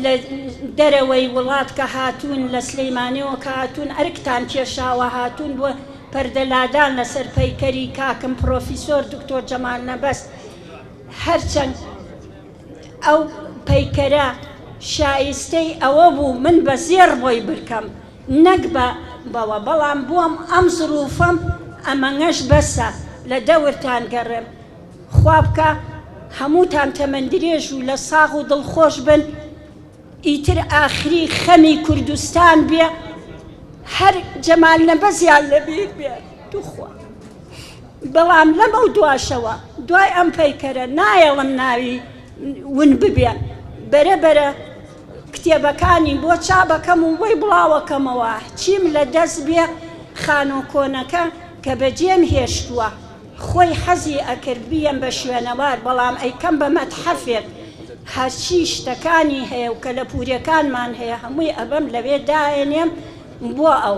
لە دەرەوەی وڵات کە هاتوون لە سلەیمانیەوە کە هاتوون ئەرکتان کێشاوە هاتوون بۆ پەردەلادان لەسەر پەیکەری کاکم پرۆفیسۆر دکتۆر جەمال نەبەست هەرچەند ئەو پەیکەرە شایستەی ئەوە بوو من بە زێر بۆی بکەم نەک بەوە بەڵام بووم ئەم زروفەم ئەمەنگەش بەسە لە دەورتان گەڕێم خوا بکە هەمووتان تەمەندرێژ و لە ساغ و دڵخۆش بن ئیتر ئاخری خەمی کوردستان بێ هەر جەمال نەبەزیان لەبیر بێ توخوا بەڵام لەمەو دواشەوە دوای ئەم پەیکەرە نایەڵم ناوی ون ببێ بەرەبەرە کتێبەکانی بۆ چابەکەم و بۆی بڵاوەکەمەوە چیم لە دەست بێ خانۆ کۆنەکە کە بەجێم هێشتووە خۆی حەزی ئەکرد بیەم بە شوێنەوار بەڵام ئەیکەم بە مەتحەفێک هەرچی شتەکانی هەیە و کە لە پورەکانمان هەیە هەمووی ئەبەم لەوێ داهێنێم بۆ ئەو